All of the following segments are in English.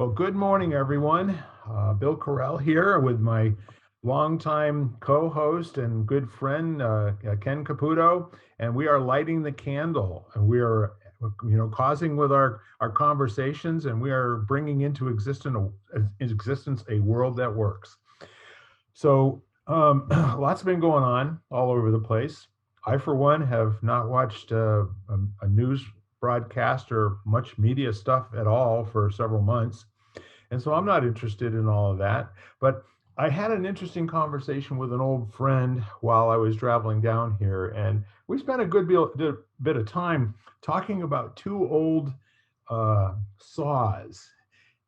Well, good morning, everyone. Bill Correll here with my longtime co-host and good friend, Ken Caputo, and we are lighting the candle. And we are, causing with our conversations, and we are bringing into existence a world that works. So, lots been going on all over the place. I, for one, have not watched a news broadcast or much media stuff at all for several months. And so I'm not interested in all of that. But I had an interesting conversation with an old friend while I was traveling down here. And we spent a bit of time talking about two old saws.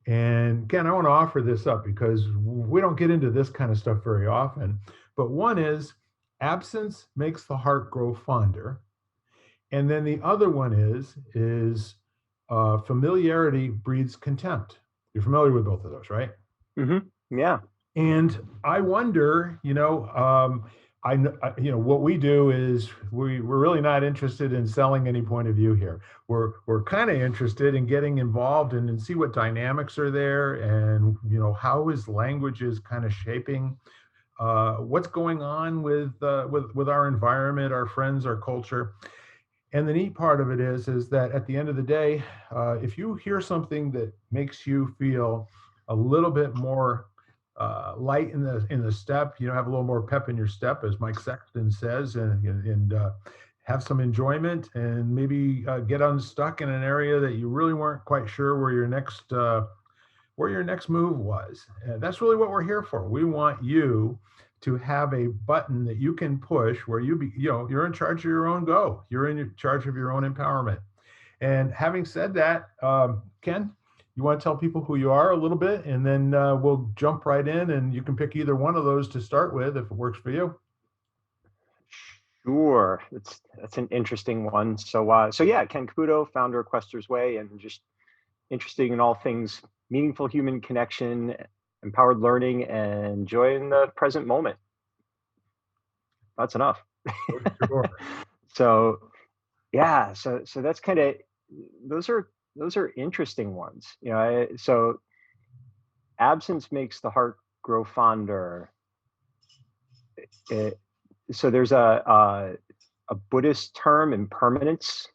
And Ken, I want to offer this up because we don't get into this kind of stuff very often. But one is absence makes the heart grow fonder. And then the other one is familiarity breeds contempt. You're familiar with both of those, right? Yeah. And I wonder, what we do is we're really not interested in selling any point of view here. We're kind of interested in getting involved and see what dynamics are there, and how is languages kind of shaping what's going on with our environment, our friends, our culture. And the neat part of it is that at the end of the day, if you hear something that makes you feel a little bit more light in the step, have a little more pep in your step, as Mike Sexton says, and have some enjoyment, and maybe get unstuck in an area that you really weren't quite sure where your next move was. And that's really what we're here for. We want you to have a button that you can push where you're in charge of your own go. You're in charge of your own empowerment. And having said that, Ken, you want to tell people who you are a little bit, and then we'll jump right in, and you can pick either one of those to start with if it works for you. Sure. That's an interesting one. So yeah, Ken Caputo, founder of Quester's Way, and just interested in all things meaningful human connection, empowered learning, and joy in the present moment. That's enough. Sure. So that's kind of, those are interesting ones. So absence makes the heart grow fonder. So there's a Buddhist term, impermanence,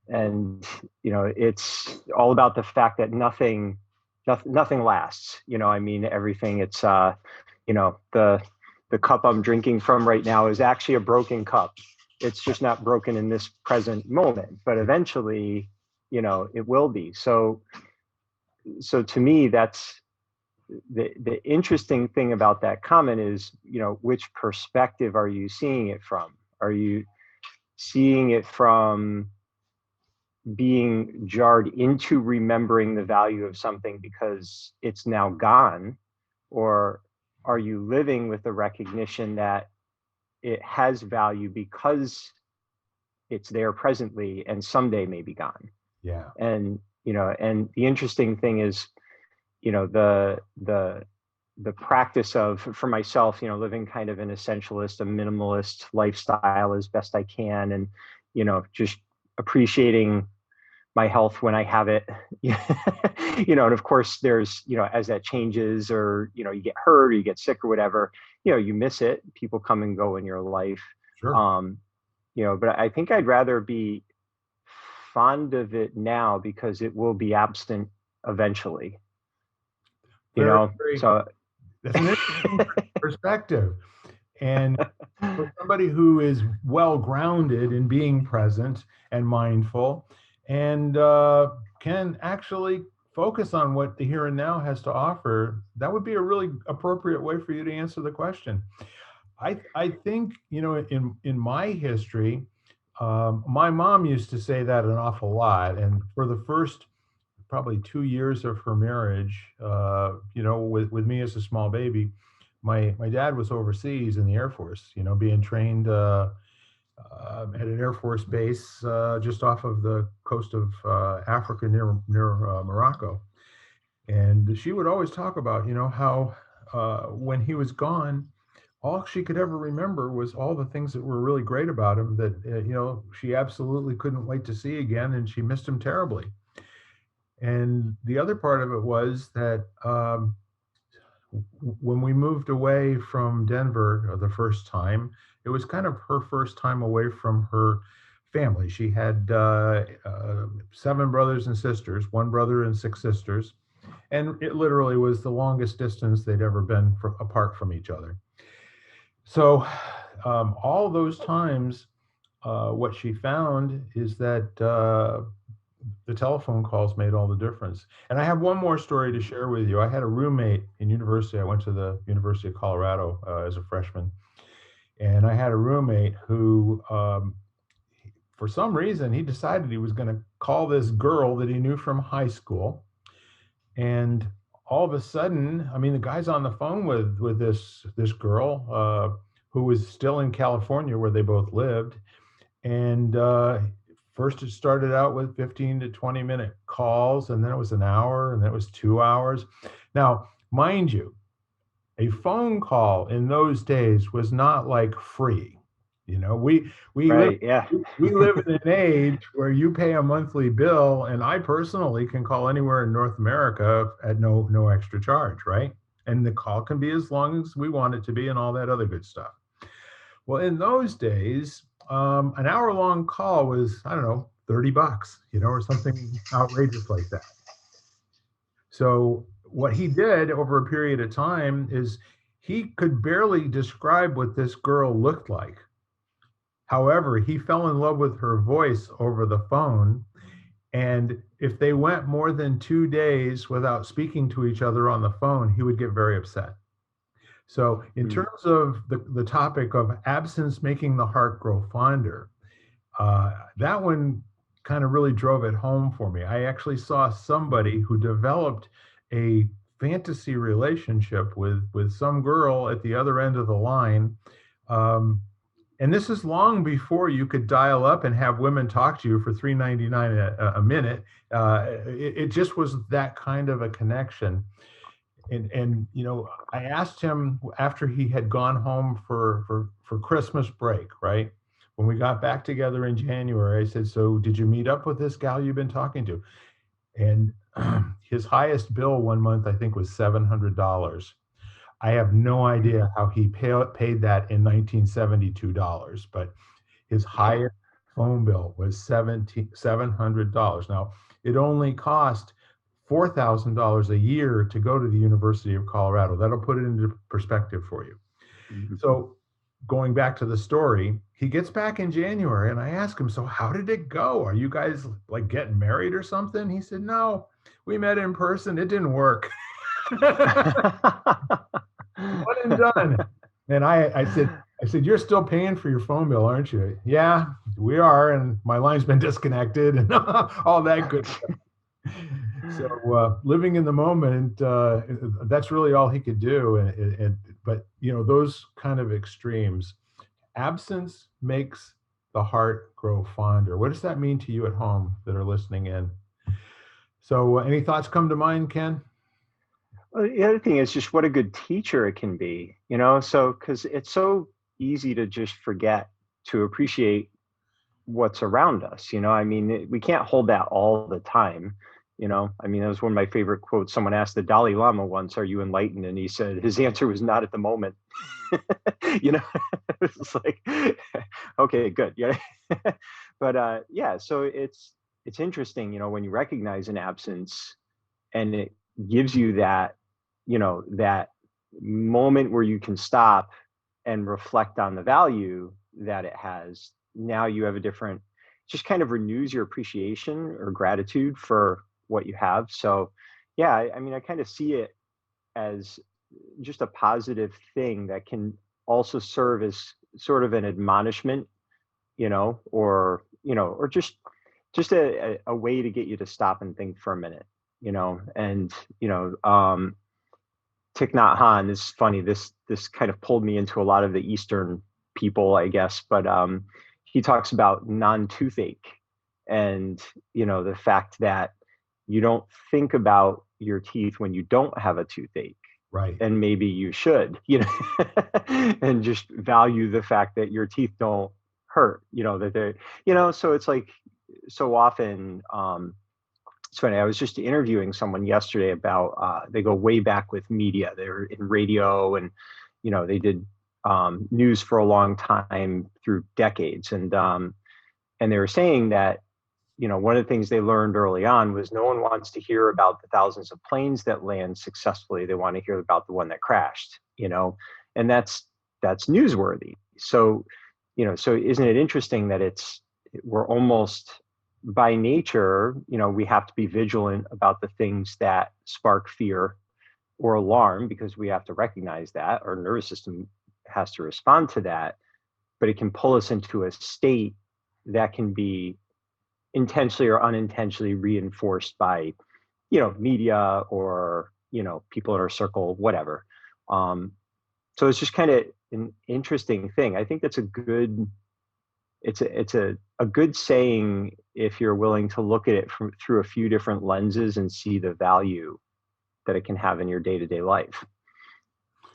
and it's all about the fact that nothing lasts. Everything. It's the cup I'm drinking from right now is actually a broken cup. It's just not broken in this present moment, but eventually, it will be. So to me, that's the interesting thing about that comment is, which perspective are you seeing it from? Are you seeing it from being jarred into remembering the value of something because it's now gone? Or are you living with the recognition that it has value because it's there presently and someday may be gone? Yeah. And and the interesting thing is, the practice of, for myself, living kind of an essentialist, a minimalist lifestyle as best I can, and just appreciating my health when I have it. And of course there's, as that changes, or you get hurt or you get sick or whatever, you miss it. People come and go in your life. Sure. But I think I'd rather be fond of it now because it will be absent eventually. So that's an interesting perspective. And for somebody who is well grounded in being present and mindful, and can actually focus on what the here and now has to offer, that would be a really appropriate way for you to answer the question. I think, in my history, my mom used to say that an awful lot. And for the first probably 2 years of her marriage, with me as a small baby, my dad was overseas in the Air Force, being trained at an Air Force base just off of the coast of Africa near Morocco. And she would always talk about, how when he was gone, all she could ever remember was all the things that were really great about him that, she absolutely couldn't wait to see again, and she missed him terribly. And the other part of it was that when we moved away from Denver the first time, it was kind of her first time away from her family. She had 7 brothers and sisters, 1 brother and 6 sisters, and it literally was the longest distance they'd ever been apart from each other. So, all those times, what she found is that the telephone calls made all the difference. And I have one more story to share with you. I had a roommate in university. I went to the University of Colorado as a freshman, and I had a roommate who, for some reason, he decided he was going to call this girl that he knew from high school. And all of a sudden, I mean, the guy's on the phone with this girl who was still in California where they both lived. And first it started out with 15 to 20-minute calls, and then it was an hour, and then it was 2 hours. Now, mind you, a phone call in those days was not like free. You know, we live Right. Yeah. we live in an age where you pay a monthly bill, and I personally can call anywhere in North America at no extra charge, right? And the call can be as long as we want it to be, and all that other good stuff. Well, in those days, an hour-long call was, I don't know, $30, or something outrageous like that. So what he did over a period of time is he could barely describe what this girl looked like. However, he fell in love with her voice over the phone. And if they went more than 2 days without speaking to each other on the phone, he would get very upset. So in terms of the topic of absence making the heart grow fonder, that one kind of really drove it home for me. I actually saw somebody who developed a fantasy relationship with some girl at the other end of the line. And this is long before you could dial up and have women talk to you for $3.99 a minute. It just was that kind of a connection. And I asked him after he had gone home for Christmas break, right? When we got back together in January, I said, "So did you meet up with this gal you've been talking to?" And his highest bill one month, I think, was $700. I have no idea how he paid that in 1972 dollars, but his highest phone bill was $700. Now, it only cost $4,000 a year to go to the University of Colorado. That'll put it into perspective for you. Mm-hmm. So going back to the story, he gets back in January and I ask him, "So how did it go? Are you guys like getting married or something?" He said, "No, we met in person. It didn't work." One and done. And I said, "You're still paying for your phone bill, aren't you?" "Yeah, we are. And my line's been disconnected and all that good stuff." So living in the moment, that's really all he could do. But those kind of extremes, absence makes the heart grow fonder. What does that mean to you at home that are listening in? So any thoughts come to mind, Ken? Well, the other thing is just what a good teacher it can be, so because it's so easy to just forget to appreciate what's around us. I mean, we can't hold that all the time. I mean, that was one of my favorite quotes. Someone asked the Dalai Lama once, "Are you enlightened?" And he said his answer was not at the moment. It's like, okay, good. Yeah. But yeah, so it's interesting, when you recognize an absence and it gives you that, that moment where you can stop and reflect on the value that it has. Now you have a different, just kind of renews your appreciation or gratitude for what you have. So yeah, I mean, I kind of see it as just a positive thing that can also serve as sort of an admonishment, or just a way to get you to stop and think for a minute, and Thich Nhat Hanh is funny. This kind of pulled me into a lot of the Eastern people, I guess, but he talks about non-toothache and the fact that you don't think about your teeth when you don't have a toothache. Right. And maybe you should, and just value the fact that your teeth don't hurt, that they're, so it's like so often It's funny. I was just interviewing someone yesterday about, they go way back with media. They're in radio and, they did news for a long time through decades. And they were saying that, one of the things they learned early on was no one wants to hear about the thousands of planes that land successfully. They want to hear about the one that crashed, and that's newsworthy. So, so isn't it interesting that we're almost by nature, we have to be vigilant about the things that spark fear or alarm, because we have to recognize that our nervous system has to respond to that, but it can pull us into a state that can be intentionally or unintentionally reinforced by, media or, people in our circle, whatever. So it's just kind of an interesting thing. I think that's a good saying if you're willing to look at it through a few different lenses and see the value that it can have in your day-to-day life.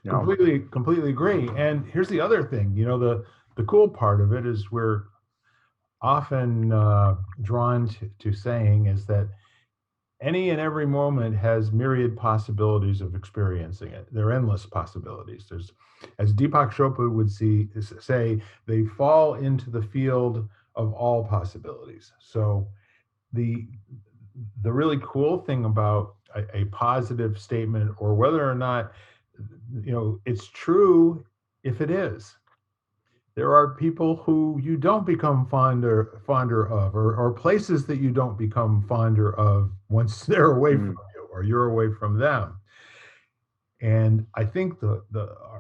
Completely agree. And here's the other thing, the cool part of it is we're often drawn to saying is that any and every moment has myriad possibilities of experiencing it. There are endless possibilities. There's, as Deepak Chopra would say, they fall into the field of all possibilities. So the really cool thing about a positive statement, or whether or not it's true, if it is, there are people who you don't become fonder of, or places that you don't become fonder of once they're away from you or you're away from them. And I think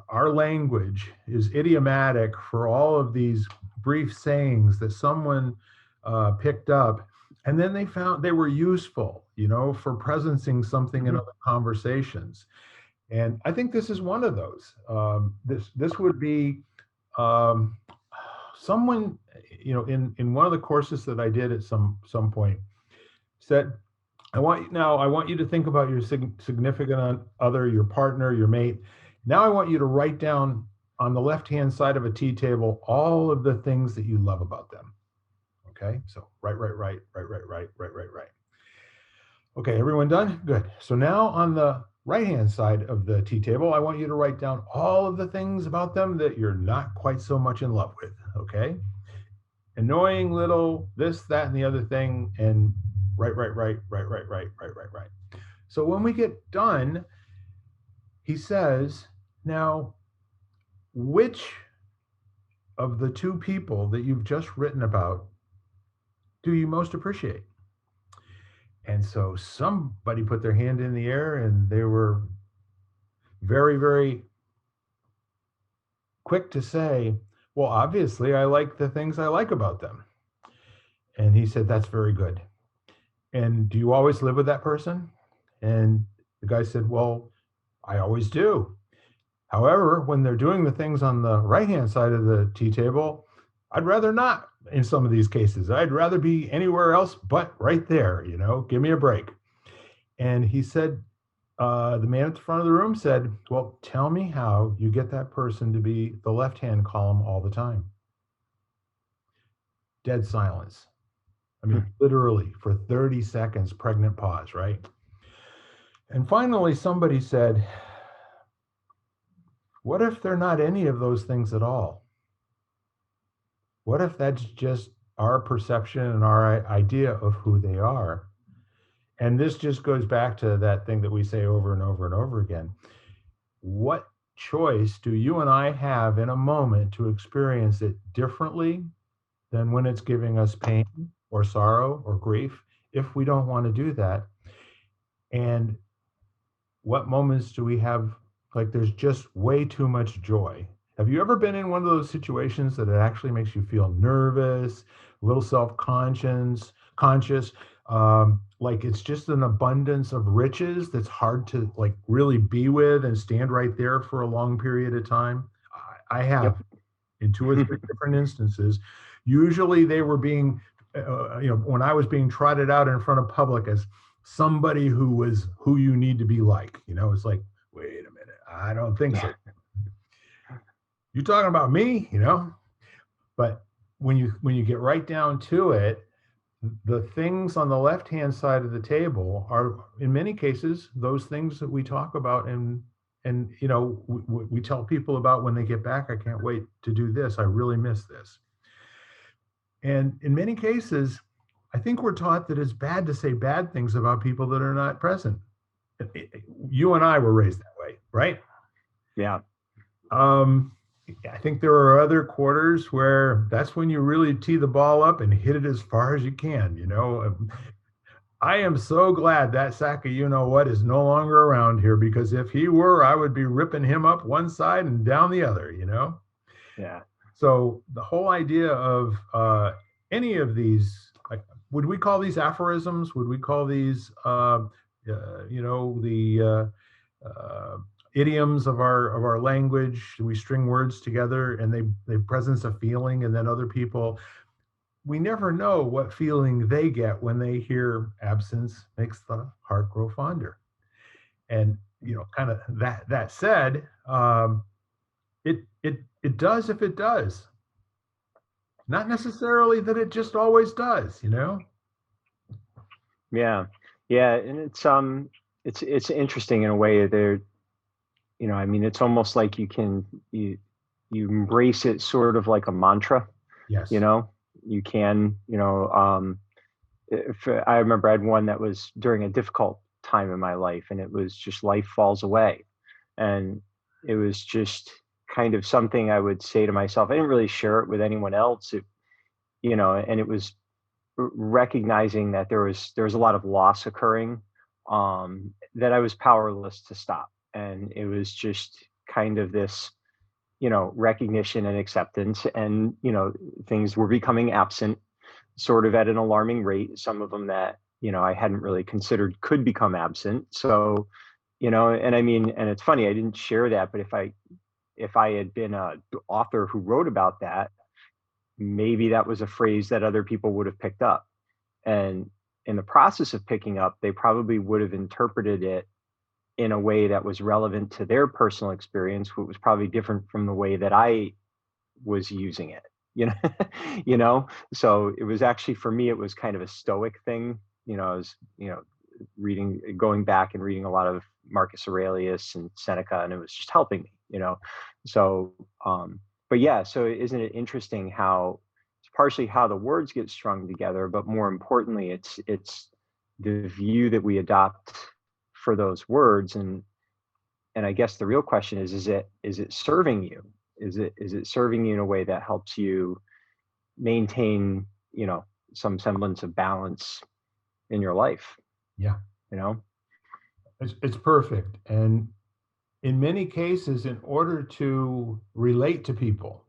our language is idiomatic for all of these brief sayings that someone picked up, and then they found they were useful, for presencing something in other conversations. And I think this is one of those. This would be someone, in one of the courses that I did at some point, said, I want you to think about your significant other, your partner, your mate. Now I want you to write down on the left-hand side of a tea table all of the things that you love about them. Okay, so right. Okay, everyone done? Good. So now on the right-hand side of the tea table, I want you to write down all of the things about them that you're not quite so much in love with, okay? Annoying little this, that, and the other thing, and right. So when we get done, he says, now, which of the two people that you've just written about do you most appreciate? And so somebody put their hand in the air, and they were very, very quick to say, well, obviously, I like the things I like about them. And he said, that's very good. And do you always live with that person? And the guy said, well, I always do. However, when they're doing the things on the right-hand side of the tea table, I'd rather not in some of these cases. I'd rather be anywhere else but right there, give me a break. And he said, the man at the front of the room said, well, tell me how you get that person to be the left-hand column all the time. Dead silence. I mean, literally for 30 seconds, pregnant pause, right? And finally, somebody said, what if they're not any of those things at all? What if that's just our perception and our idea of who they are? And this just goes back to that thing that we say over and over and over again. What choice do you and I have in a moment to experience it differently than when it's giving us pain or sorrow or grief, if we don't want to do that? And what moments do we have, like there's just way too much joy? Have you ever been in one of those situations that it actually makes you feel nervous, a little self-conscious, like it's just an abundance of riches that's hard to like really be with and stand right there for a long period of time? I have. Yep. In 2 or 3 different instances. Usually they were being, when I was being trotted out in front of public as somebody who you need to be like, it's like, wait a minute, I don't think so. You talking about me, But when you get right down to it, the things on the left-hand side of the table are, in many cases, those things that we talk about, and we tell people about when they get back. I can't wait to do this. I really miss this. And in many cases, I think we're taught that it's bad to say bad things about people that are not present. You and I were raised that way, right? Yeah. Um, I think there are other quarters where that's when you really tee the ball up and hit it as far as you can. I am so glad that sack of you know what is no longer around here, because if he were, I would be ripping him up one side and down the other. Yeah. So the whole idea of any of these, like, would we call these aphorisms? Would we call these, the idioms of our language? We string words together and they presence a feeling, and then other people, we never know what feeling they get when they hear absence makes the heart grow fonder. And kind of that said, it does if it does. Not necessarily that it just always does. Yeah. Yeah. And it's interesting in a way. There, I mean, it's almost like you embrace it sort of like a mantra. you Yes. know you can, if I remember I had one that was during a difficult time in my life, and it was just life falls away. And it was just kind of something I would say to myself. I didn't really share it with anyone else. And it was recognizing that there was a lot of loss occurring, that I was powerless to stop. And it was just kind of this, recognition and acceptance. And, things were becoming absent sort of at an alarming rate. Some of them that, I hadn't really considered could become absent. So, and I mean, and it's funny, I didn't share that, but if I had been a author who wrote about that, maybe that was a phrase that other people would have picked up. And in the process of picking up, they probably would have interpreted it in a way that was relevant to their personal experience, which was probably different from the way that I was using it. You know, So it was actually, for me, it was kind of a stoic thing. I was, going back and reading a lot of Marcus Aurelius and Seneca, and it was just helping me. So, but yeah, so isn't it interesting how it's partially how the words get strung together, but more importantly, it's the view that we adopt for those words. And I guess the real question is it serving you? Is it serving you in a way that helps you maintain, some semblance of balance in your life, Yeah. you know? It's perfect. And in many cases, in order to relate to people,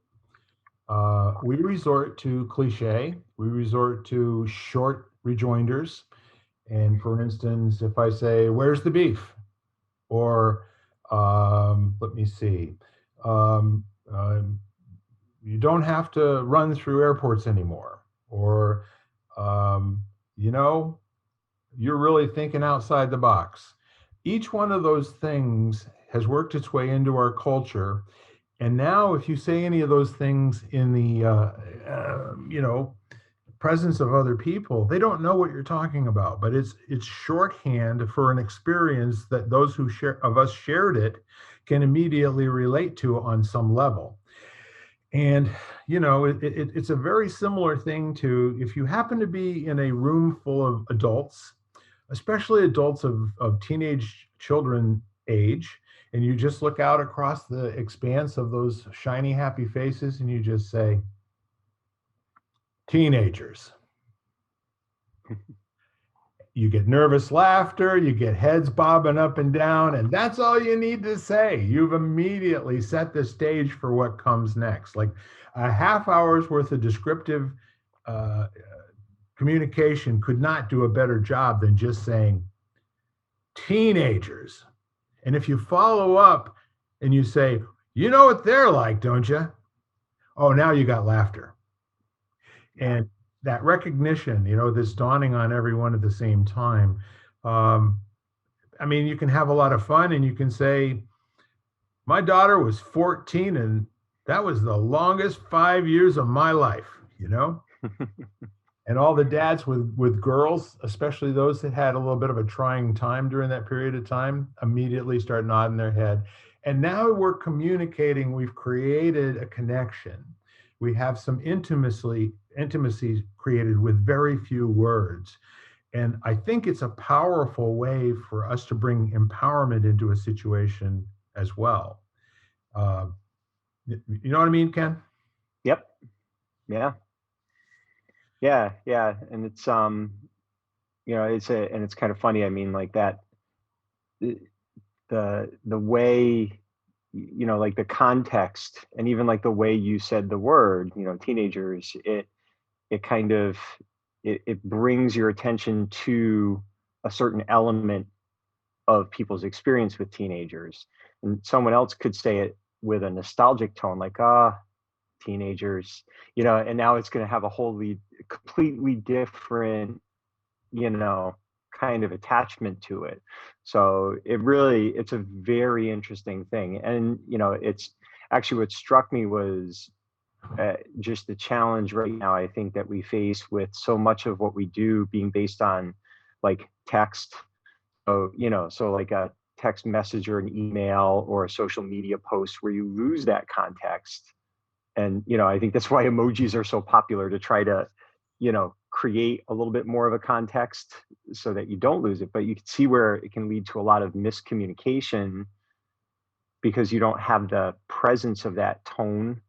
we resort to cliche, we resort to short rejoinders. And for instance, if I say, "Where's the beef?" Or let me see, um, um, "You don't have to run through airports anymore," or um, you know, "You're really thinking outside the box." Each one of those things has worked its way into our culture. And now, if you say any of those things in the, presence of other people, they don't know what you're talking about. But it's shorthand for an experience that those who share of us shared it can immediately relate to on some level. And it's a very similar thing to if you happen to be in a room full of adults, especially adults of teenage children age, and you just look out across the expanse of those shiny, happy faces, and you just say, "Teenagers." You get nervous laughter, you get heads bobbing up and down, and that's all you need to say. You've immediately set the stage for what comes next. Like a half hour's worth of descriptive uh, communication could not do a better job than just saying, "Teenagers." And if you follow up and you say, "You know what they're like, don't you?" Oh, now you got laughter. Yeah. And that recognition, that's dawning on everyone at the same time. Um, I mean, you can have a lot of fun and you can say, "My daughter was 14 and that was the longest 5 years of my life," you know? And all the dads with girls, especially those that had a little bit of a trying time during that period of time, immediately start nodding their head. And now we're communicating, we've created a connection. We have some intimacy created with very few words. And I think it's a powerful way for us to bring empowerment into a situation as well. Uh, you know what I mean, Ken? Yep. Yeah. Yeah. Yeah. And it's and it's kind of funny. I mean, like that, the way, like the context, and even like the way you said the word, teenagers, it kind of, it brings your attention to a certain element of people's experience with teenagers. And someone else could say it with a nostalgic tone, like, teenagers, and now it's going to have a wholly, completely different, you know, kind of attachment to it. So it's a very interesting thing. And, it's actually, what struck me was just the challenge right now, I think, that we face with so much of what we do being based on like text. So, so like a text message or an email or a social media post where you lose that context. And, I think that's why emojis are so popular, to try to, create a little bit more of a context so that you don't lose it. But you can see where it can lead to a lot of miscommunication because you don't have the presence of that tone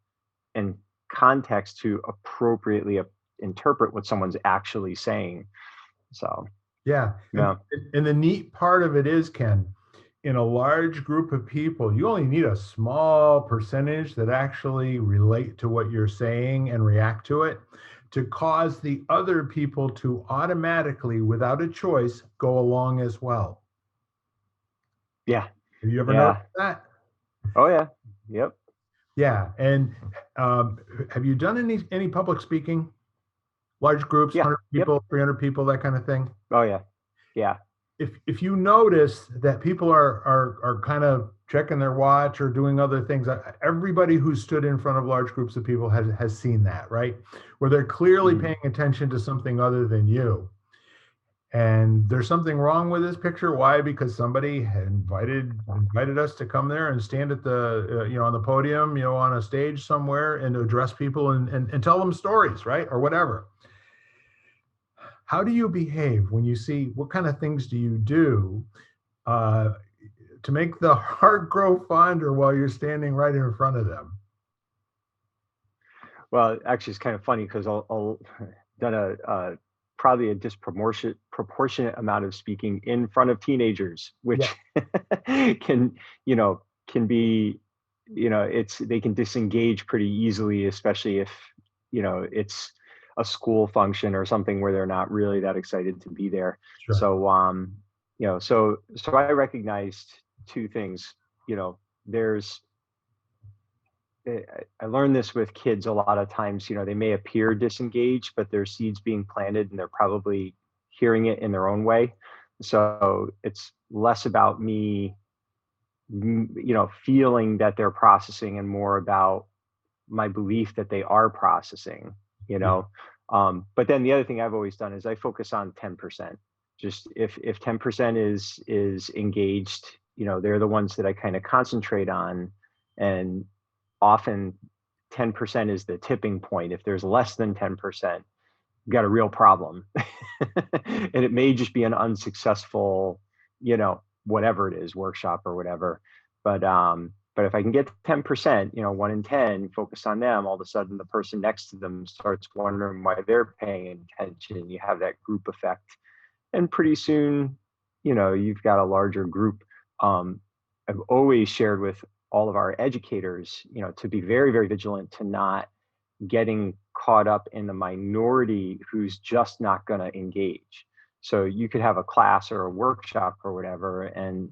and context to appropriately interpret what someone's actually saying. So, Yeah. yeah. And the neat part of it is, Ken, in a large group of people, you only need a small percentage that actually relate to what you're saying and react to it to cause the other people to automatically, without a choice, go along as well. Yeah. Have you ever noticed Yeah. that? Oh, yeah. Yep. Yeah. And have you done any public speaking? Large groups, Yeah. 100 Yep. people, 300 people, that kind of thing? Oh, yeah. Yeah. If you notice that people are kind of checking their watch or doing other things, everybody who stood in front of large groups of people has seen that, right? Where they're clearly Mm. paying attention to something other than you. And there's something wrong with this picture. Why? Because somebody had invited us to come there and stand at the on the podium, on a stage somewhere, and to address people and tell them stories, right, or whatever. How do you behave when you see, what kind of things do you do uh, to make the heart grow fonder while you're standing right in front of them? Well, actually, it's kind of funny because I'll done probably a disproportionate amount of speaking in front of teenagers, Yeah, which can, can be, they can disengage pretty easily, especially if, it's a school function or something where they're not really that excited to be there. sure. So, so I recognized two things. There's I learned this with kids a lot of times. They may appear disengaged, but there's seeds being planted and they're probably hearing it in their own way. So it's less about me, feeling that they're processing, and more about my belief that they are processing, you Yeah, know. But then the other thing I've always done is I focus on 10%. Just if 10% is engaged, they're the ones that I kind of concentrate on. And often 10% is the tipping point. If there's less than 10%, you've got a real problem. And it may just be an unsuccessful, whatever it is, workshop or whatever. But if I can get 10%, 1 in 10, focus on them, all of a sudden the person next to them starts wondering why they're paying attention. You have that group effect. And pretty soon, you've got a larger group. I've always shared with all of our educators, to be very, very vigilant to not getting caught up in the minority who's just not going to engage. So you could have a class or a workshop or whatever, and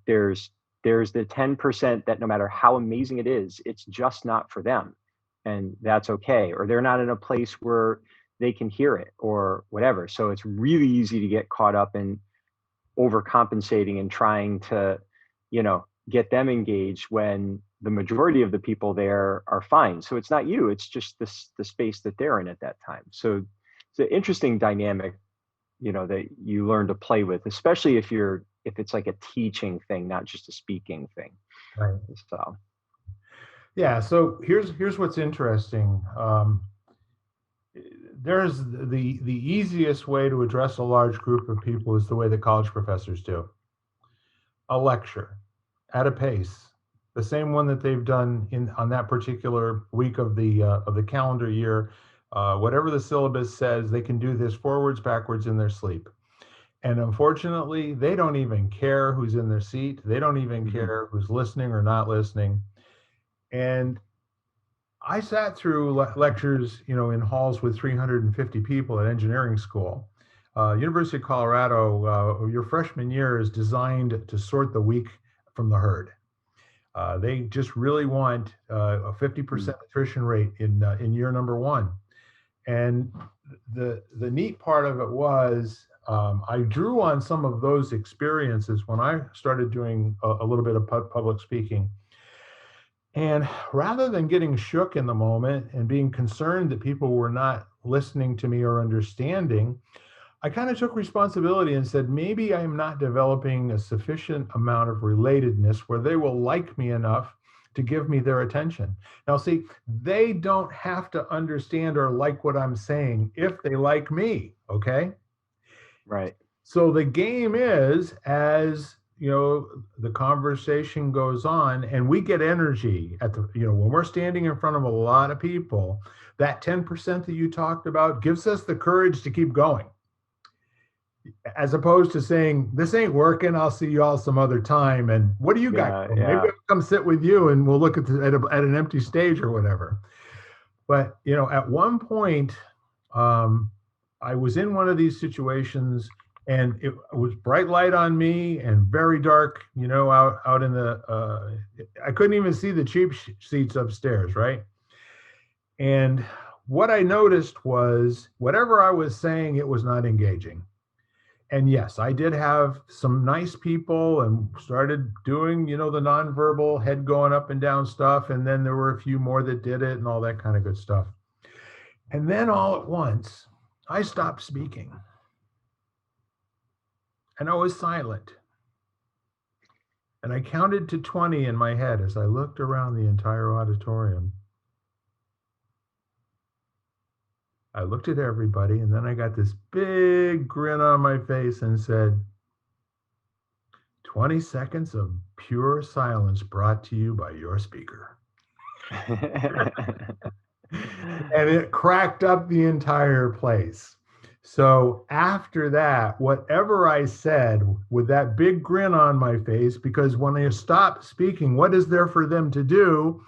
there's the 10% that no matter how amazing it is, it's just not for them, and that's okay. Or they're not in a place where they can hear it or whatever. So it's really easy to get caught up in overcompensating and trying to, get them engaged when the majority of the people there are fine. So it's not you, it's just the space that they're in at that time. So an interesting dynamic, that you learn to play with, especially if it's like a teaching thing, not just a speaking thing. Right. So Yeah. So here's what's interesting. There's the easiest way to address a large group of people is the way that college professors do. A lecture at a pace, the same one that they've done on that particular week of the calendar year. Whatever the syllabus says, they can do this forwards, backwards in their sleep. And unfortunately, they don't even care who's in their seat. They don't even care who's listening or not listening. And I sat through lectures, in halls with 350 people at engineering school. University of Colorado, your freshman year is designed to sort the weak from the herd. They just really want a 50% attrition rate in year number one. And the neat part of it was I drew on some of those experiences when I started doing a little bit of public speaking. And rather than getting shook in the moment and being concerned that people were not listening to me or understanding, I kind of took responsibility and said, maybe I'm not developing a sufficient amount of relatedness where they will like me enough to give me their attention. Now, see, they don't have to understand or like what I'm saying if they like me, okay? right. So the game is, as the conversation goes on and we get energy when we're standing in front of a lot of people, that 10% that you talked about gives us the courage to keep going, as opposed to saying, this ain't working, I'll see you all some other time, and what do you got? Maybe I'll come sit with you and we'll look at an empty stage or whatever. But at one point, I was in one of these situations, and it was bright light on me and very dark, out in the, I couldn't even see the cheap seats upstairs, right? And what I noticed was whatever I was saying, it was not engaging. And yes, I did have some nice people and started doing, the nonverbal head going up and down stuff. And then there were a few more that did it and all that kind of good stuff. And then all at once, I stopped speaking. And I was silent. And I counted to 20 in my head as I looked around the entire auditorium. I looked at everybody, and then I got this big grin on my face and said, 20 seconds of pure silence brought to you by your speaker. And it cracked up the entire place. So after that, whatever I said with that big grin on my face, because when I stop speaking, what is there for them to do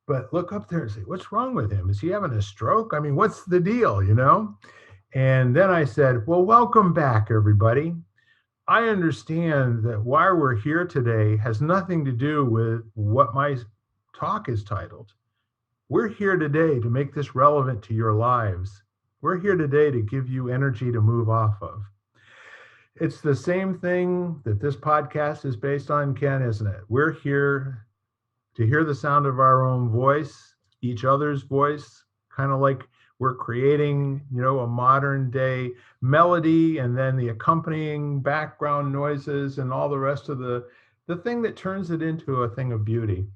but look up there and say, what's wrong with him? Is he having a stroke? I mean, what's the deal, And then I said, well, welcome back, everybody. I understand that why we're here today has nothing to do with what my talk is titled. We're here today to make this relevant to your lives. We're here today to give you energy to move off of. It's the same thing that this podcast is based on, Ken, isn't it? We're here to hear the sound of our own voice, each other's voice, kind of like we're creating, a modern day melody, and then the accompanying background noises and all the rest of the thing that turns it into a thing of beauty.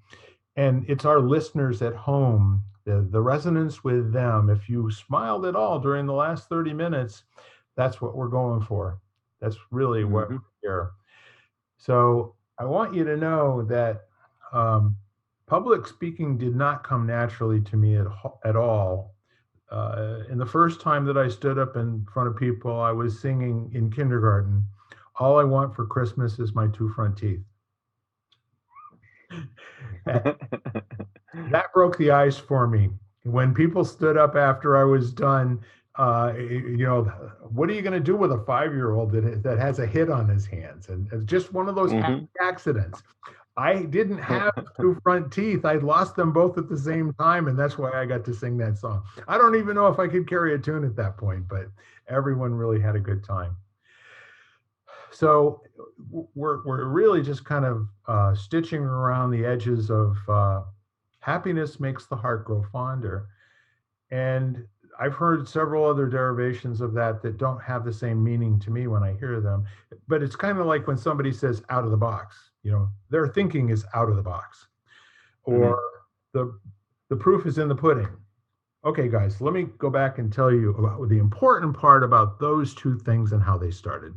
And it's our listeners at home, the resonance with them. If you smiled at all during the last 30 minutes, that's what we're going for. That's really what we're here. So I want you to know that public speaking did not come naturally to me at all. And the first time that I stood up in front of people, I was singing in kindergarten, "All I want for Christmas is my 2 front teeth." That broke the ice for me. When people stood up after I was done, what are you going to do with a 5-year-old that has a hit on his hands? And it's just one of those happy accidents. I didn't have 2 front teeth. I lost them both at the same time, and that's why I got to sing that song. I don't even know if I could carry a tune at that point, but everyone really had a good time. So we're really just kind of stitching around the edges of happiness makes the heart grow fonder. And I've heard several other derivations of that that don't have the same meaning to me when I hear them. But it's kind of like when somebody says out of the box, their thinking is out of the box, or the the proof is in the pudding. Okay, guys, let me go back and tell you about the important part about those two things and how they started.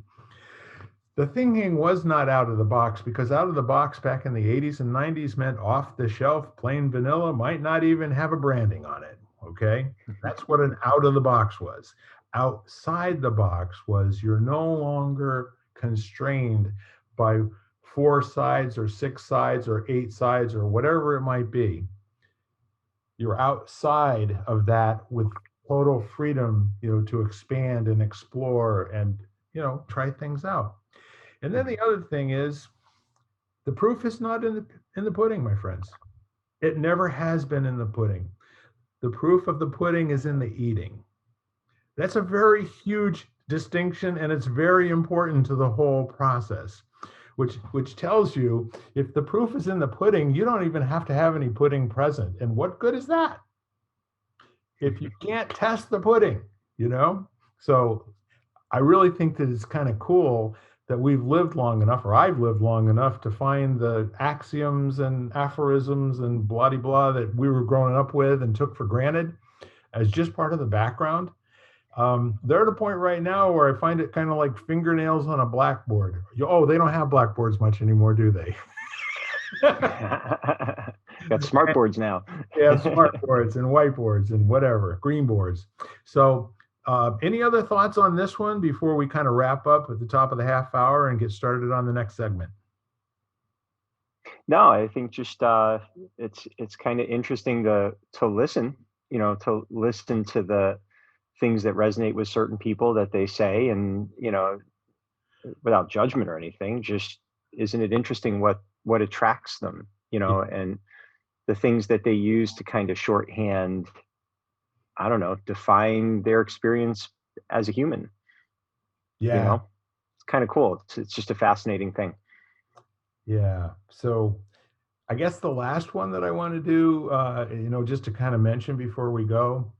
The thinking was not out of the box, because out of the box back in the 80s and 90s meant off the shelf, plain vanilla, might not even have a branding on it. Okay, that's what an out of the box was. Outside the box was you're no longer constrained by 4 sides or 6 sides or 8 sides or whatever it might be. You're outside of that with total freedom, to expand and explore and, try things out. And then the other thing is, the proof is not in the pudding, my friends. It never has been in the pudding. The proof of the pudding is in the eating. That's a very huge distinction, and it's very important to the whole process, which tells you if the proof is in the pudding, you don't even have to have any pudding present. And what good is that if you can't test the pudding, So I really think that it's kind of cool that we've lived long enough, or I've lived long enough, to find the axioms and aphorisms and blah-de-blah that we were growing up with and took for granted as just part of the background. They're at a point right now where I find it kind of like fingernails on a blackboard. They don't have blackboards much anymore, do they? Got smart boards now. Yeah, smart boards and whiteboards and whatever, green boards. So any other thoughts on this one before we kind of wrap up at the top of the half hour and get started on the next segment? No, I think just it's kind of interesting to listen, to listen to the things that resonate with certain people that they say, and without judgment or anything, just isn't it interesting what attracts them, and the things that they use to kind of shorthand, I don't know, define their experience as a human. Yeah. It's kind of cool. It's just a fascinating thing. Yeah. So I guess the last one that I want to do, just to kind of mention before we go,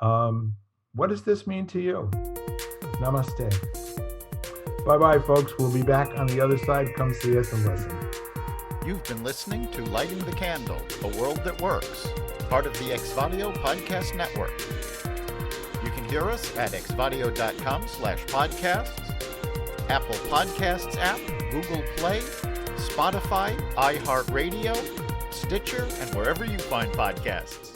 what does this mean to you? Namaste. Bye-bye, folks. We'll be back on the other side. Come see us and listen. You've been listening to Lighting the Candle, a world that works, part of the Exvadio Podcast Network. You can hear us at exvadio.com/podcasts, Apple Podcasts app, Google Play, Spotify, iHeartRadio, Stitcher, and wherever you find podcasts.